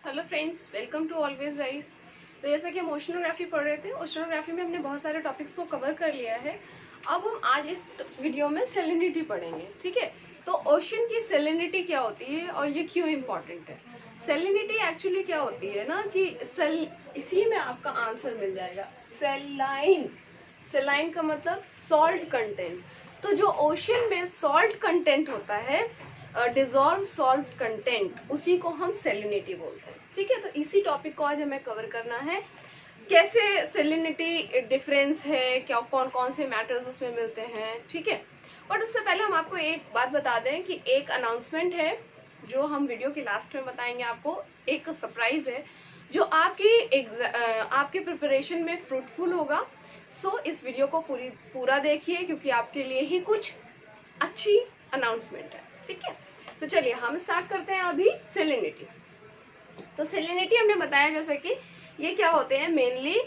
Hello friends, welcome to always rice. तो जैसे कि हम ओशनोग्राफी पढ़ रहे थे, ओशनोग्राफी में हमने बहुत सारे टॉपिक्स को कवर कर लिया है। अब हम आज इस वीडियो में सेलिनिटी पढ़ेंगे, ठीक है। तो ओशन की सेलिनिटी क्या होती है और ये क्यों इम्पोर्टेंट है। सेलिनिटी एक्चुअली क्या होती है ना कि इसी में आपका आंसर मिल जाएगा। सेलाइन, सेलाइन का मतलब सॉल्ट कंटेंट। तो जो ओशन में सॉल्ट कंटेंट होता है, डिजॉल्व सॉल्ट कंटेंट, उसी को हम सेलिनिटी बोलते हैं, ठीक है। तो इसी टॉपिक को आज हमें कवर करना है। कैसे सेलिनिटी डिफरेंस है, क्या कौन कौन से मैटर्स उसमें मिलते हैं, ठीक है। बट उससे पहले हम आपको एक बात बता दें कि एक अनाउंसमेंट है जो हम वीडियो के लास्ट में बताएंगे। आपको एक सरप्राइज है जो आपके प्रिपरेशन में फ्रूटफुल होगा। सो इस वीडियो को पूरा देखिए, क्योंकि आपके लिए ही कुछ अच्छी अनाउंसमेंट है, ठीक है। तो चलिए हम स्टार्ट करते हैं अभी सेलिनिटी। तो सेलिनिटी हमने बताया जैसे कि ये क्या होते हैं, मेनली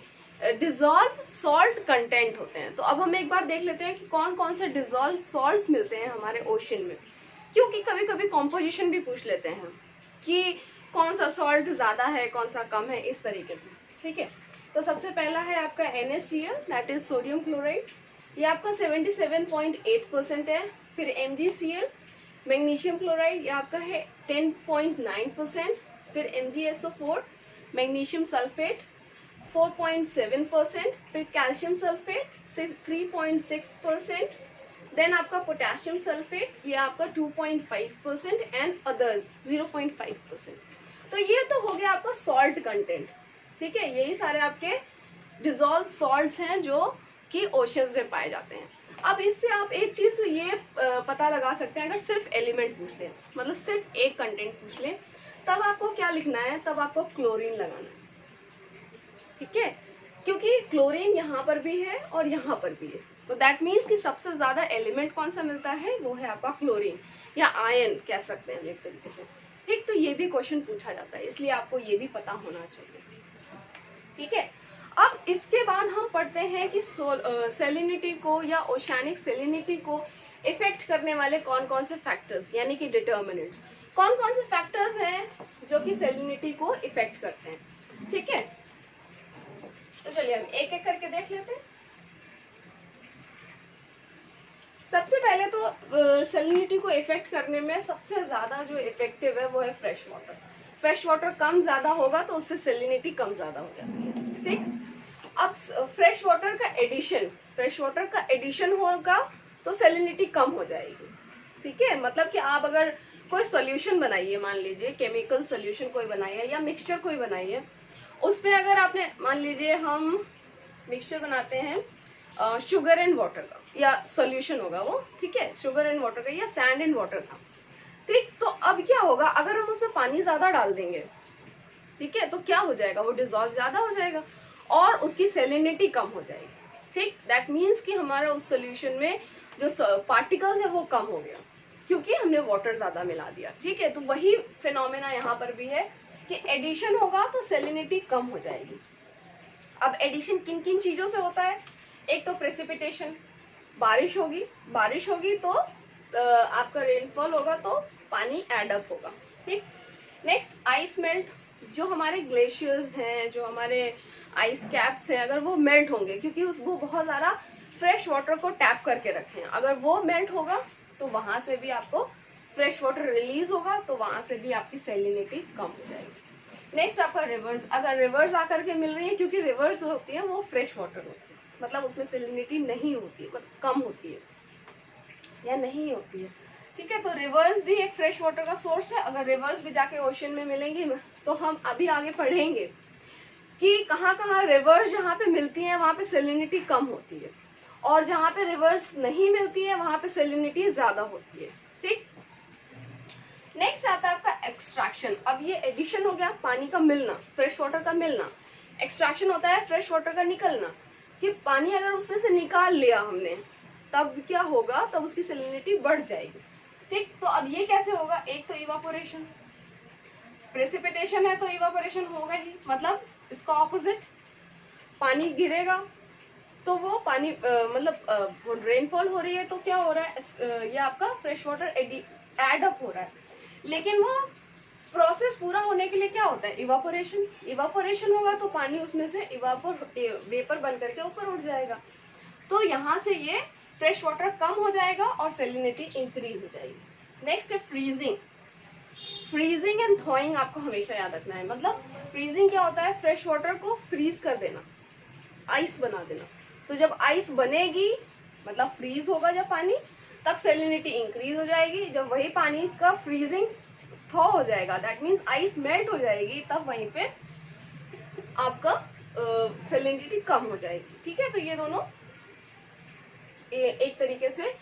डिजॉल्व सॉल्ट कंटेंट होते हैं। तो अब हम एक बार देख लेते हैं कि कौन कौन से डिजॉल्व सॉल्ट्स मिलते हैं हमारे ओशन में, क्योंकि कभी कभी कॉम्पोजिशन भी पूछ लेते हैं कि कौन सा सॉल्ट ज्यादा है कौन सा कम है, इस तरीके से, ठीक है। तो सबसे पहला है आपका NaCl, that is sodium chloride. ये आपका 77.8% है। फिर MgCl, मैग्नीशियम क्लोराइड, ये आपका है 10.9%। फिर MgSO4, मैग्नीशियम सल्फेट, 4.7%। फिर कैल्शियम सल्फेट 3.6%। देन आपका पोटेशियम सल्फेट, ये आपका 2.5% एंड अदर्स 0.5%। तो ये तो हो गया आपका सॉल्ट कंटेंट, ठीक है। यही सारे आपके डिजॉल्व सॉल्ट्स हैं जो कि ओशंस में पाए जाते हैं। अब इससे आप एक चीज तो ये पता लगा सकते हैं, अगर सिर्फ एलिमेंट पूछ लें, मतलब सिर्फ एक कंटेंट पूछ लें, तब आपको क्या लिखना है, तब आपको क्लोरीन लगाना है, ठीक है। क्योंकि क्लोरीन यहाँ पर भी है और यहाँ पर भी है, तो दैट मीन्स कि सबसे ज्यादा एलिमेंट कौन सा मिलता है, वो है आपका क्लोरीन या आयन कह सकते हैं एक तरीके से, ठीक। तो ये भी क्वेश्चन पूछा जाता है, इसलिए आपको ये भी पता होना चाहिए, ठीक है। अब इसके बाद हम पढ़ते हैं कि सेलिनिटी को या ओशियानिक सेलिनिटी को इफेक्ट करने वाले कौन कौन से फैक्टर्स, यानी कि डिटर्मिनेंट्स, कौन कौन से फैक्टर्स हैं जो कि सेलिनिटी को इफेक्ट करते हैं, ठीक है। तो चलिए हम एक एक करके देख लेते हैं। सबसे पहले तो सेलिनिटी को इफेक्ट करने में सबसे ज्यादा जो इफेक्टिव है वो है फ्रेश वाटर। फ्रेश वाटर कम ज्यादा होगा तो उससे सेलिनिटी कम ज्यादा हो जाती है, ठीक। अब फ्रेश वाटर का एडिशन होगा तो सेलिनिटी कम हो जाएगी, ठीक है। मतलब कि आप अगर कोई सॉल्यूशन बनाइए, मान लीजिए केमिकल सॉल्यूशन कोई बनाइए या मिक्सचर कोई बनाइए, उसमें अगर आपने, मान लीजिए हम मिक्सचर बनाते हैं शुगर एंड वाटर का, या सॉल्यूशन होगा वो, ठीक है, शुगर एंड वाटर का या सैंड एंड वाटर का, ठीक। तो अब क्या होगा, अगर हम उसमें पानी ज्यादा डाल देंगे, ठीक है, तो क्या हो जाएगा, वो डिजॉल्व ज्यादा हो जाएगा और उसकी सेलिनिटी कम हो जाएगी, ठीक। दैट मीन्स कि हमारा उस सोल्यूशन में जो पार्टिकल्स है वो कम हो गया, क्योंकि हमने वाटर ज्यादा मिला दिया, ठीक है। तो वही फिनोमेना यहाँ पर भी है कि एडिशन होगा तो सेलिनिटी कम हो जाएगी। अब एडिशन किन किन चीजों से होता है, एक तो प्रेसिपिटेशन, बारिश होगी तो आपका रेनफॉल होगा तो पानी एड अप होगा, ठीक। नेक्स्ट आइस मेल्ट, जो हमारे ग्लेशियर्स हैं, जो हमारे आइस कैप्स हैं, अगर वो मेल्ट होंगे, क्योंकि वो बहुत ज्यादा फ्रेश वाटर को टैप करके रखे हैं, अगर वो मेल्ट होगा तो वहां से भी आपको फ्रेश वाटर रिलीज होगा, तो वहां से भी आपकी सेलिनिटी कम हो जाएगी। नेक्स्ट आपका रिवर्स, अगर रिवर्स आकर के मिल रही है, क्योंकि रिवर्स जो होती है वो फ्रेश वाटर होती है, मतलब उसमें सेलिनिटी नहीं होती है, मतलब कम होती है या नहीं होती है, ठीक है। तो रिवर्स भी एक फ्रेश वाटर का सोर्स है। अगर रिवर्स भी जाके ओशन में मिलेंगी तो हम अभी आगे पढ़ेंगे कि कहाँ कहाँ रिवर्स जहाँ पे मिलती है वहां पे सेलिनिटी कम होती है, और जहाँ पे रिवर्स नहीं मिलती है वहां पे सेलिनिटी ज्यादा होती है, ठीक। नेक्स्ट आता है आपका एक्सट्रैक्शन। अब ये एडिशन हो गया, पानी का मिलना, फ्रेश वाटर का मिलना। एक्सट्रैक्शन होता है फ्रेश वाटर का निकलना, कि पानी अगर उसमें से निकाल लिया हमने, तब क्या होगा, तब उसकी सेलिनिटी बढ़ जाएगी, ठीक। तो अब ये कैसे होगा, एक तो इवापोरेशन, प्रेसिपिटेशन है तो इवापोरेशन होगा ही, मतलब इसका ऑपोजिट, पानी गिरेगा तो वो पानी मतलब रेनफॉल हो रही है तो क्या हो रहा है, ये आपका फ्रेश वाटर एड अप हो रहा है, लेकिन वो प्रोसेस पूरा होने के लिए क्या होता है, इवापोरेशन। इवापोरेशन होगा तो पानी उसमें से वेपर बन करके ऊपर उठ जाएगा, तो यहाँ से ये फ्रेश वाटर कम हो जाएगा और सैलिनिटी इंक्रीज हो जाएगी। नेक्स्ट है फ्रीजिंग। फ्रीजिंग एंड थॉइंग आपको हमेशा याद रखना है। मतलब फ्रीजिंग क्या होता है, फ्रेश वाटर को फ्रीज कर देना, आइस बना देना। तो जब आइस बनेगी मतलब फ्रीज होगा जब पानी, तब सैलिनिटी इंक्रीज हो जाएगी। जब वही पानी का फ्रीजिंग थॉ हो जाएगा, दैट मीन्स आइस मेल्ट हो जाएगी, तब वहीं पे आपका सैलिनिटी कम हो जाएगी। ठीक है, तो ये दोनों एक तरीके से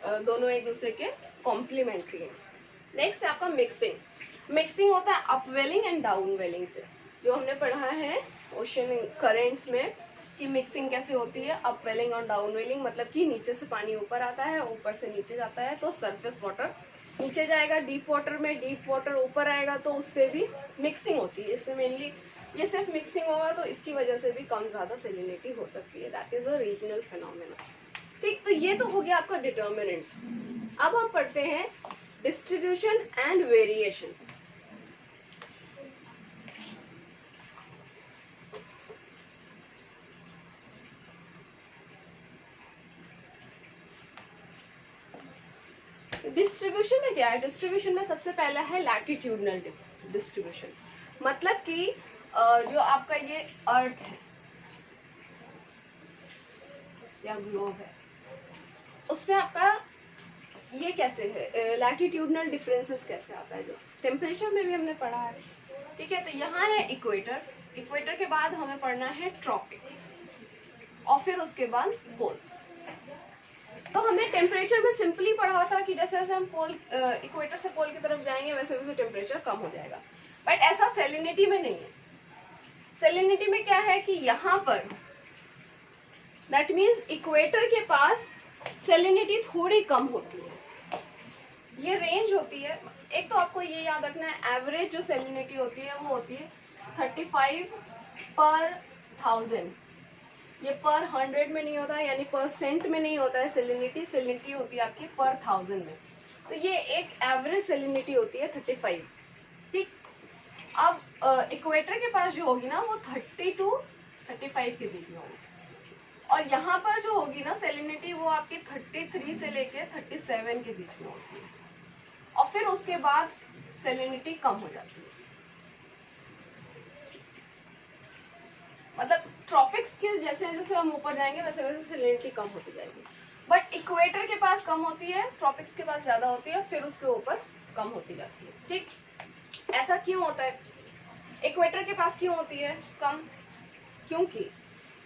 दोनों एक दूसरे के कॉम्प्लीमेंट्री हैं। नेक्स्ट है आपका मिक्सिंग। मिक्सिंग होता है अपवेलिंग एंड डाउनवेलिंग से, जो हमने पढ़ा है ओशन करेंट्स में कि मिक्सिंग कैसे होती है, अपवेलिंग और डाउनवेलिंग। मतलब कि नीचे से पानी ऊपर आता है, ऊपर से नीचे जाता है, तो सरफेस वाटर नीचे जाएगा डीप वाटर में, डीप वाटर ऊपर आएगा, तो उससे भी मिक्सिंग होती है। इससे मेनली ये सिर्फ मिक्सिंग होगा तो इसकी वजह से भी कम ज़्यादा सैलिनिटी हो सकती है। That is a regional phenomena. ठीक, तो ये तो हो गया आपका डिटर्मिनेंट्स। अब हम पढ़ते हैं डिस्ट्रीब्यूशन एंड वेरिएशन। डिस्ट्रीब्यूशन में क्या है, डिस्ट्रीब्यूशन में सबसे पहला है लैटिट्यूडनल डिस्ट्रीब्यूशन। मतलब कि जो आपका ये अर्थ है या ग्लोब है, उसमें आपका ये कैसे है, लैटिट्यूडनल डिफरेंसेस कैसे आता है, जो टेम्परेचर में भी हमने पढ़ा है। ठीक है, तो यहाँ है इक्वेटर, इक्वेटर के बाद हमें पढ़ना है ट्रॉपिक्स और फिर उसके बाद पोल्स। तो हमने टेम्परेचर में सिंपली पढ़ा था कि जैसे जैसे हम पोल इक्वेटर से पोल की तरफ जाएंगे वैसे वैसे टेम्परेचर कम हो जाएगा, बट ऐसा सैलिनिटी में नहीं है। सैलिनिटी में क्या है कि यहाँ पर दैट मीन्स इक्वेटर के पास सैलिनिटी थोड़ी कम होती है, ये रेंज होती है। एक तो आपको ये याद रखना है, एवरेज जो सैलिनिटी होती है वो होती है 35 पर 1000। ये पर 100 में नहीं होता है, यानी परसेंट में नहीं होता है सैलिनिटी, सैलिनिटी होती है आपकी पर 1000 में। तो ये एक एवरेज सैलिनिटी होती है 35। ठीक, अब इक्वेटर के पास जो होगी ना वो 30 to 35 के बीच में होगी, और यहाँ पर जो होगी ना सैलिनिटी वो आपकी 33 से लेके 37 के बीच में होती है, और फिर उसके बाद सैलिनिटी कम हो जाती है। मतलब ट्रॉपिक्स के जैसे जैसे हम ऊपर जाएंगे वैसे वैसे सैलिनिटी कम होती जाएगी, बट इक्वेटर के पास कम होती है, ट्रॉपिक्स के पास ज्यादा होती है, फिर उसके ऊपर कम होती जाती है। ठीक, ऐसा क्यों होता है, इक्वेटर के पास क्यों होती है कम, क्योंकि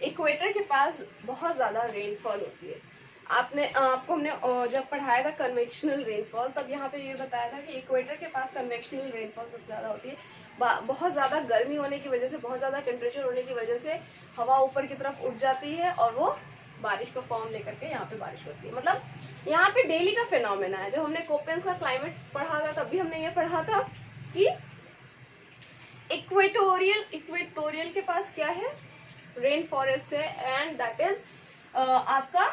इक्वेटर के पास बहुत ज्यादा रेनफॉल होती है। आपको हमने जब पढ़ाया था कन्वेक्शनल रेनफॉल, तब यहाँ पे ये बताया था कि इक्वेटर के पास कन्वेक्शनल रेनफॉल सबसे ज्यादा होती है। बहुत ज़्यादा गर्मी होने की वजह से, बहुत ज़्यादा टेम्परेचर होने की वजह से हवा ऊपर की तरफ उठ जाती है और वो बारिश का फॉर्म लेकर के यहाँ पे बारिश होती है। मतलब यहाँ पे डेली का फिनोमेना है। जब हमने कोपेंस का क्लाइमेट पढ़ा था तब भी हमने ये पढ़ा था कि इक्वेटोरियल के पास क्या है, रेन फॉरेस्ट है, एंड दैट इज आपका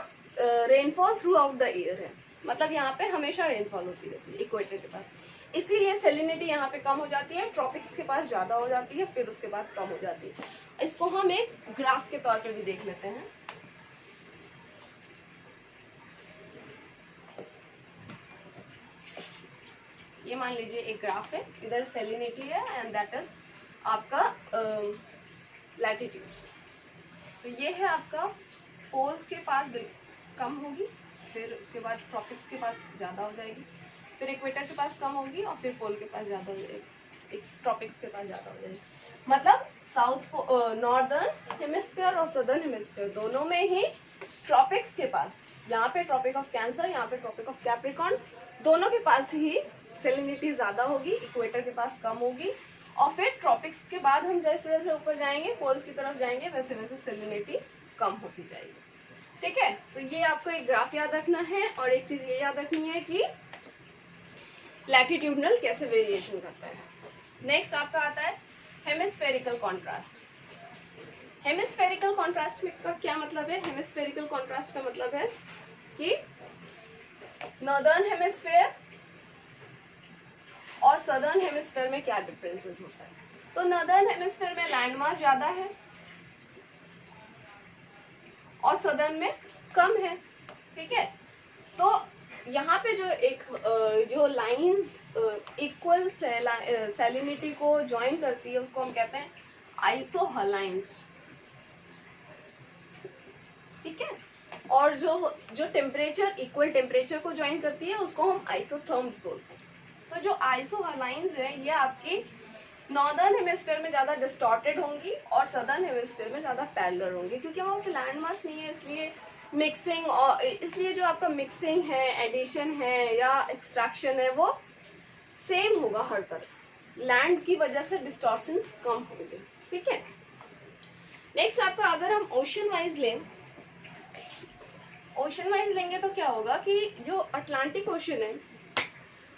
rainfall through out the year है। मतलब यहाँ पे हमेशा रेनफॉल होती रहती है इक्वेटर के पास, इसीलिए सैलिनिटी यहाँ पे कम हो जाती है, ट्रॉपिक्स के पास ज्यादा हो जाती है, फिर उसके बाद कम हो जाती है। इसको हम एक ग्राफ के तौर पे भी देख लेते हैं। ये मान लीजिए एक ग्राफ है, इधर सैलिनिटी है एंड दैट इज आपका लैटिट्यूड्स। तो ये है आपका पोल्स के पास कम होगी, फिर उसके बाद ट्रॉपिक्स के पास ज़्यादा हो जाएगी, फिर इक्वेटर के पास कम होगी और फिर पोल के पास ज़्यादा हो जाएगी, ट्रॉपिक्स के पास ज़्यादा हो जाएगी। मतलब नॉर्दर्न हेमिस्फीयर और सदर्न हेमिस्फीयर दोनों में ही ट्रॉपिक्स के पास, यहाँ पे ट्रॉपिक ऑफ कैंसर, यहाँ पे ट्रॉपिक ऑफ कैप्रिकॉर्न, दोनों के पास ही सैलिनिटी ज़्यादा होगी, इक्वेटर के पास कम होगी, और फिर ट्रॉपिक्स के बाद हम जैसे जैसे ऊपर जाएंगे, पोल्स की तरफ जाएंगे, वैसे वैसे सैलिनिटी कम होती जाएगी। ठीक है, तो ये आपको एक ग्राफ याद रखना है, और एक चीज ये याद रखनी है कि लैटिट्यूडनल कैसे वेरिएशन करता है। नेक्स्ट आपका आता है हेमिस्फेरिकल कॉन्ट्रास्ट। हेमिस्फेरिकल कॉन्ट्रास्ट में का क्या मतलब है, हेमिस्फेरिकल कॉन्ट्रास्ट का मतलब है कि नॉर्दर्न हेमिस्फेयर और सदर्न हेमिस्फीयर में क्या डिफरेंसेस होता है। तो नॉर्दर्न हेमिस्फीयर में लैंड मास ज्यादा है और सदर्न में कम है, ठीक है। तो यहाँ पे जो एक जो लाइंस इक्वल सैलिनिटी को ज्वाइन करती है उसको हम कहते हैं आइसोहलाइंस, ठीक है। और जो टेम्परेचर इक्वल टेम्परेचर को ज्वाइन करती है उसको हम आइसोथर्म्स बोलते हैं। तो जो आइसोहलाइंस है ये आपकी नॉर्दर्न हेमिस्फीयर में ज्यादा डिस्टॉर्टेड होंगी और सदर्न हेमिस्फीयर में ज्यादा पैरेलल होंगी, क्योंकि वहाँ पे लैंड मास नहीं है, इसलिए मिक्सिंग और इसलिए जो आपका मिक्सिंग है, एडिशन है या एक्सट्रैक्शन है वो सेम होगा हर तरफ। लैंड की वजह से डिस्टॉर्शंस कम होंगे, ठीक है। नेक्स्ट आपका अगर हम ओशन वाइज लेंगे तो क्या होगा कि जो अटलांटिक ओशन है,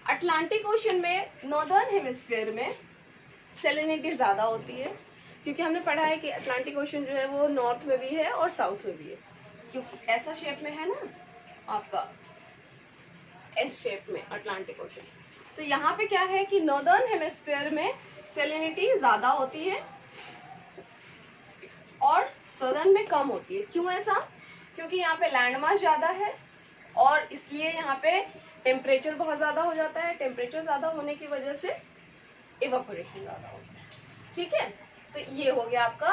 अटलांटिक ओशन में नॉर्दर्न हेमिस्फीयर में सैलिनिटी ज्यादा होती है, क्योंकि हमने पढ़ा है कि अटलांटिक ओशन जो है वो नॉर्थ में भी है और साउथ में भी है, क्योंकि ऐसा शेप में है ना आपका, एस शेप में अटलांटिक ओशन। तो यहाँ पे क्या है कि नॉर्दर्न हेमिस्फीयर में सैलिनिटी ज्यादा होती है और सदर्न में कम होती है। क्यों ऐसा? क्योंकि यहाँ पे लैंड मास ज्यादा है और इसलिए यहाँ पे टेम्परेचर बहुत ज्यादा हो जाता है। टेम्परेचर ज्यादा होने की वजह से इवापोरेशन ज्यादा होता है, ठीक है। तो ये हो गया आपका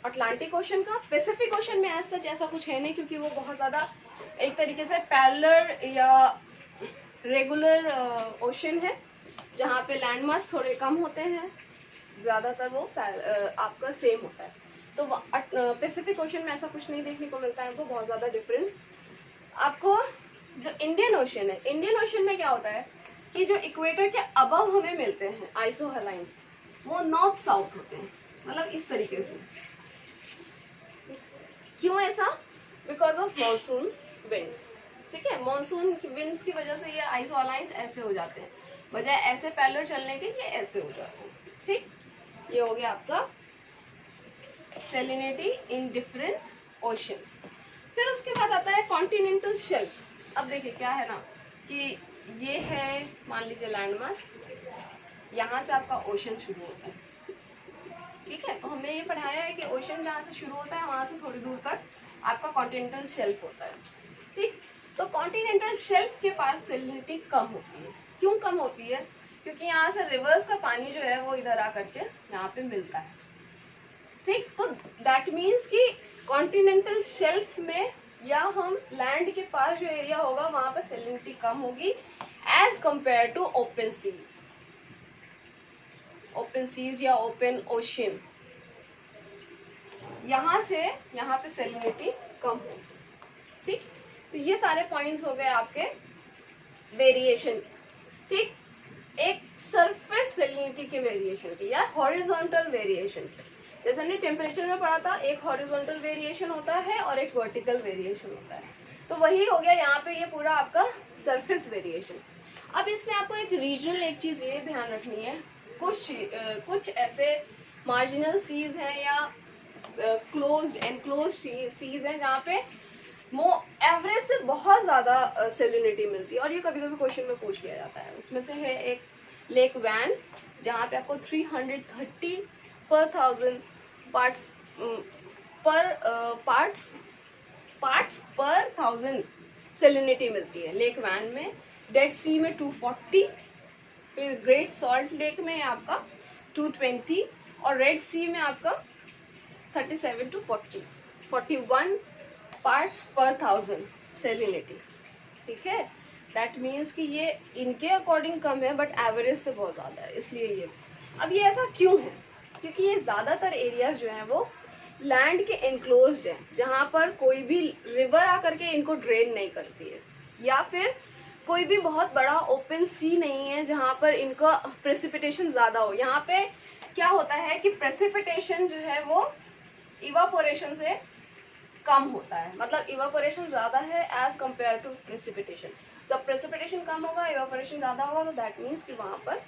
अटलांटिक ओशन का। पैसिफिक ओशन में ऐसा जैसा कुछ है नहीं, क्योंकि वो बहुत ज्यादा एक तरीके से पैरेलल या रेगुलर ओशन है, जहाँ पे लैंड मास थोड़े कम होते हैं, ज्यादातर वो आपका सेम होता है। तो पैसिफिक ओशन में ऐसा कुछ नहीं देखने को मिलता है आपको बहुत ज्यादा डिफरेंस। आपको जो इंडियन ओशन है, इंडियन ओशन में क्या होता है कि जो इक्वेटर के अबव हमें मिलते हैं आइसोहलाइंस, वो नॉर्थ साउथ होते हैं, मतलब इस तरीके से। क्यों ऐसा? बिकॉज ऑफ मॉनसून विंड्स, ठीक है। मॉनसून विंड्स की वजह से ये आइसोहलाइंस ऐसे हो जाते हैं, बजाय ऐसे पैरेलल चलने के ये ऐसे हो जाते हैं, ठीक। ये हो गया आपका सैलिनिटी इन डिफरेंट ओशंस। फिर उसके बाद आता है कॉन्टिनेंटल शेल्फ। अब देखिए क्या है ना कि ये है मान लीजिए लैंड मास, यहाँ से आपका ओशन शुरू होता है, ठीक है। तो हमने ये पढ़ाया है कि ओशन जहाँ से शुरू होता है वहां से थोड़ी दूर तक आपका कॉन्टिनेंटल शेल्फ होता है, ठीक। तो कॉन्टिनेंटल शेल्फ के पास सैलिनिटी कम होती है। क्यों कम होती है? क्योंकि यहाँ से रिवर्स का पानी जो है वो इधर आकर के यहाँ पे मिलता है, ठीक। तो दैट मीन्स कि कॉन्टिनेंटल शेल्फ में या हम लैंड के पास जो एरिया होगा वहां पर सैलिनिटी कम होगी as compare to open seas या ओपन ओशन। यहाँ से यहाँ पे सैलिनिटी कम होगी, ठीक। तो ये सारे पॉइंट्स हो गए आपके वेरिएशन, ठीक। एक सरफेस सैलिनिटी के वेरिएशन की या हॉरिजॉन्टल वेरिएशन की। जैसे हमने टेम्परेचर में पढ़ा था, एक हॉरिजॉन्टल वेरिएशन होता है और एक वर्टिकल वेरिएशन होता है। तो वही हो गया यहाँ पे, ये पूरा आपका सरफेस वेरिएशन। अब इसमें आपको एक रीजनल एक चीज ये ध्यान रखनी है, कुछ ऐसे मार्जिनल सीज हैं या क्लोज्ड एनक्लोज्ड सीज हैं जहाँ पे एवरेज से बहुत ज्यादा सैलिनिटी मिलती है, और ये कभी कभी क्वेश्चन में पूछ लिया जाता है। उसमें से है एक लेक वैन, जहाँ पे आपको 330 पर 1000 पार्ट्स पर 1000 सैलिनिटी मिलती है लेक वैन में। डेड सी में 240, फिर ग्रेट सॉल्ट लेक में आपका 220 और रेड सी में आपका 37 to 41 पार्ट्स पर 1000 सैलिनिटी, ठीक है। दैट मीन्स कि ये इनके अकॉर्डिंग कम है बट एवरेज से बहुत ज्यादा है, इसलिए ये। अब ये ऐसा क्यों है? क्योंकि ये ज्यादातर एरियाज जो हैं वो लैंड के एनक्लोज्ड हैं, जहाँ पर कोई भी रिवर आकर के इनको ड्रेन नहीं करती है, या फिर कोई भी बहुत बड़ा ओपन सी नहीं है जहाँ पर इनका प्रेसिपिटेशन ज्यादा हो। यहाँ पे क्या होता है कि प्रेसिपिटेशन जो है वो इवापोरेशन से कम होता है, मतलब इवापोरेशन ज्यादा है एज कंपेयर टू प्रेसिपिटेशन। जब प्रेसिपिटेशन कम होगा, इवापोरेशन ज्यादा होगा, तो दैट मीन्स कि वहां पर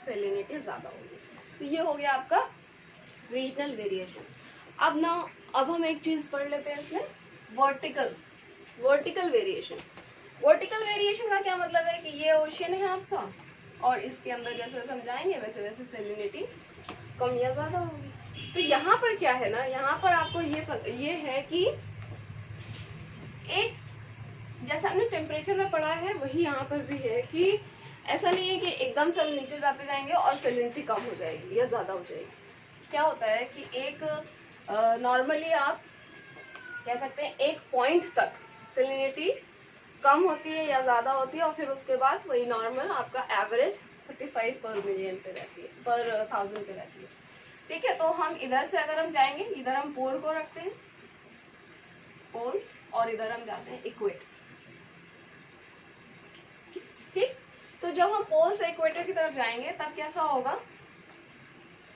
सैलिनिटी ज्यादा होगी। तो ये हो गया आपका रीजनल वेरिएशन। अब हम एक चीज पढ़ लेते हैं इसमें, वर्टिकल वेरिएशन। वर्टिकल वेरिएशन का क्या मतलब है कि ये ओशन है आपका और इसके अंदर जैसे जैसे हम जाएंगे वैसे वैसे सेलिनिटी कम या ज़्यादा होगी। तो यहाँ पर क्या है ना, यहाँ पर आपको ये है कि एक जैसा हमने टेम्परेचर में पढ़ा है वही यहाँ पर भी है कि ऐसा नहीं है कि एकदम से हम नीचे जाते जाएंगे और सेलिनिटी कम हो जाएगी या ज़्यादा हो जाएगी। क्या होता है कि एक नॉर्मली आप कह सकते हैं एक पॉइंट तक सेलिनिटी कम होती है या ज़्यादा होती है और फिर उसके बाद वही नॉर्मल आपका एवरेज 35 पर मिलियन पे रहती है, पर 1000 पे रहती है। ठीक है, तो हम इधर से अगर हम जाएंगे, इधर हम पोल को रखते हैं, पोल्स, और इधर हम जाते हैं इक्वेटर। ठीक, तो जब हम पोल से इक्वेटर की तरफ जाएंगे तब कैसा होगा,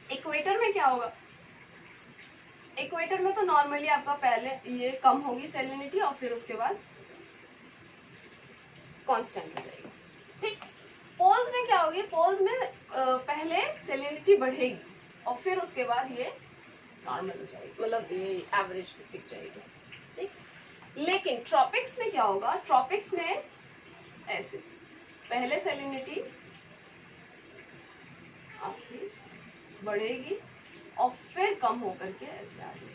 इक्वेटर में क्या होगा, इक्वेटर में तो नॉर्मली आपका पहले ये कम होगी सेलिनिटी और फिर उसके बाद कांस्टेंट हो जाएगी। ठीक, पोल्स में क्या होगी, पोल्स में पहले सेलिनिटी बढ़ेगी और फिर उसके बाद ये नॉर्मल हो जाएगी, मतलब ये एवरेज पे टिक जाएगी। ठीक, लेकिन ट्रॉपिक्स में क्या होगा, ट्रॉपिक्स में ऐसे पहले सेलिनिटी आपकी बढ़ेगी और फिर कम होकर के ऐसे आ जाएगी।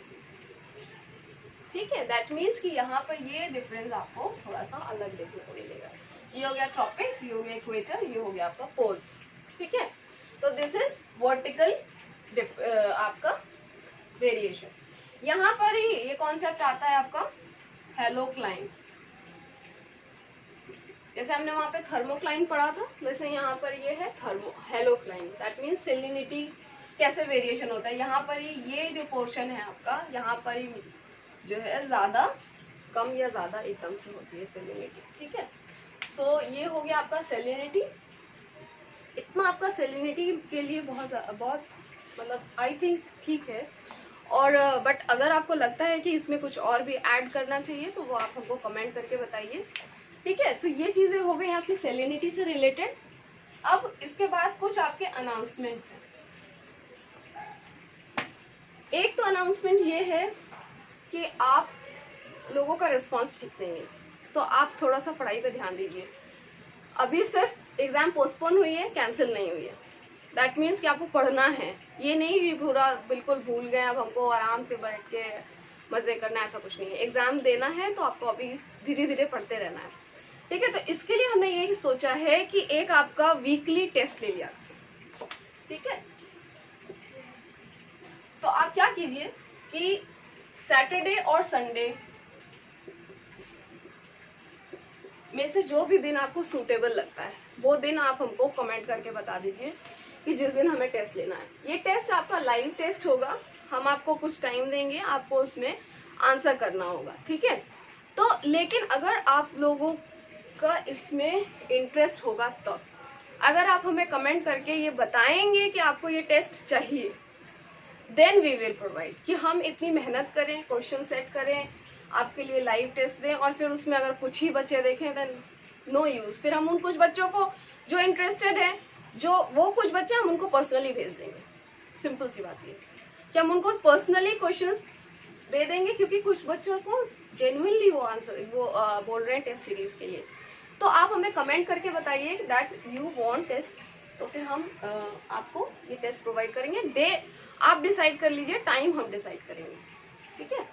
ठीक है, दैट मीन्स कि यहाँ पर ये डिफरेंस आपको थोड़ा सा अलग देखने को मिलेगा। ये हो गया ट्रॉपिक्स, ये हो गया इक्वेटर, ये हो गया आपका पोल्स। ठीक है, तो दिस इज वर्टिकल आपका वेरिएशन। यहाँ पर ही ये कॉन्सेप्ट आता है आपका हेलोक्लाइन। जैसे हमने वहां पे थर्मोक्लाइन पढ़ा था, वैसे यहाँ पर ये है हेलोक्लाइन। दैट मीन्स सेलिनिटी कैसे वेरिएशन होता है। यहाँ पर ही ये जो पोर्शन है आपका, यहाँ पर ही जो है ज्यादा कम या ज्यादा एकदम से होती है सेलिनिटी। ठीक है, सो ये हो गया आपका सेलिनिटी। इतना आपका सेलिनिटी के लिए बहुत मतलब आई थिंक ठीक है। और बट अगर आपको लगता है कि इसमें कुछ और भी ऐड करना चाहिए तो वो आप हमको कमेंट करके बताइए। ठीक है, तो ये चीजें हो गई आपकी सेलिनिटी से रिलेटेड। अब इसके बाद कुछ आपके अनाउंसमेंट्स हैं। एक तो अनाउंसमेंट ये है कि आप लोगों का रिस्पांस ठीक नहीं है, तो आप थोड़ा सा पढ़ाई पे ध्यान दीजिए। अभी सिर्फ एग्जाम पोस्टपोन हुई है, कैंसिल नहीं हुई है। दैट मीन्स कि आपको पढ़ना है, ये नहीं कि पूरा बिल्कुल भूल गए अब हमको आराम से बैठ के मजे करना, ऐसा कुछ नहीं है। एग्जाम देना है तो आपको अभी धीरे धीरे पढ़ते रहना है। ठीक है, तो इसके लिए हमने यही सोचा है कि एक आपका वीकली टेस्ट ले लिया। ठीक है, तो आप क्या कीजिए कि सैटरडे और संडे में से जो भी दिन आपको सूटेबल लगता है वो दिन आप हमको कमेंट करके बता दीजिए कि जिस दिन हमें टेस्ट लेना है। ये टेस्ट आपका लाइव टेस्ट होगा, हम आपको कुछ टाइम देंगे, आपको उसमें आंसर करना होगा। ठीक है, तो लेकिन अगर आप लोगों का इसमें इंटरेस्ट होगा तो अगर आप हमें कमेंट करके ये बताएंगे कि आपको ये टेस्ट चाहिए, देन वी विल प्रोवाइड। कि हम इतनी मेहनत करें, क्वेश्चन सेट करें, आपके लिए लाइव टेस्ट दें और फिर उसमें अगर कुछ ही बच्चे देखें देन नो यूज। फिर हम उन कुछ बच्चों को जो इंटरेस्टेड है, जो वो कुछ बच्चे हम उनको पर्सनली भेज देंगे। सिंपल सी बात ये कि हम उनको पर्सनली क्वेश्चंस दे देंगे, क्योंकि कुछ बच्चों को जेन्युइनली वो आंसर बोल रहे हैं टेस्ट सीरीज के लिए। तो आप हमें कमेंट करके बताइए दैट यू वांट टेस्ट, तो फिर हम आपको ये टेस्ट प्रोवाइड करेंगे। डे आप डिसाइड कर लीजिए, टाइम हम डिसाइड करेंगे। ठीक है,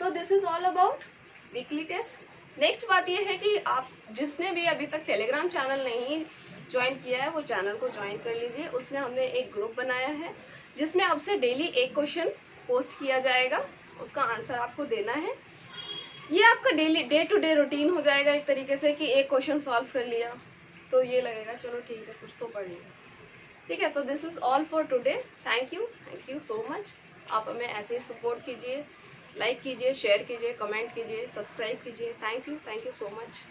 तो this is all about weekly test. Next बात ये है कि आप जिसने भी अभी तक टेलीग्राम चैनल नहीं ज्वाइन किया है वो चैनल को ज्वाइन कर लीजिए। उसमें हमने एक ग्रुप बनाया है जिसमें आपसे डेली एक क्वेश्चन पोस्ट किया जाएगा, उसका आंसर आपको देना है। ये आपका daily day to day routine हो जाएगा एक तरीके से कि एक क्वेश्चन सॉल्व कर लिया तो ये लगेगा चलो ठीक है कुछ तो पढ़ लिया। ठीक है, तो this is all for today. Thank you so much. आप हमें ऐसे ही सपोर्ट कीजिए, लाइक कीजिए, शेयर कीजिए, कमेंट कीजिए, सब्सक्राइब कीजिए। Thank you so much.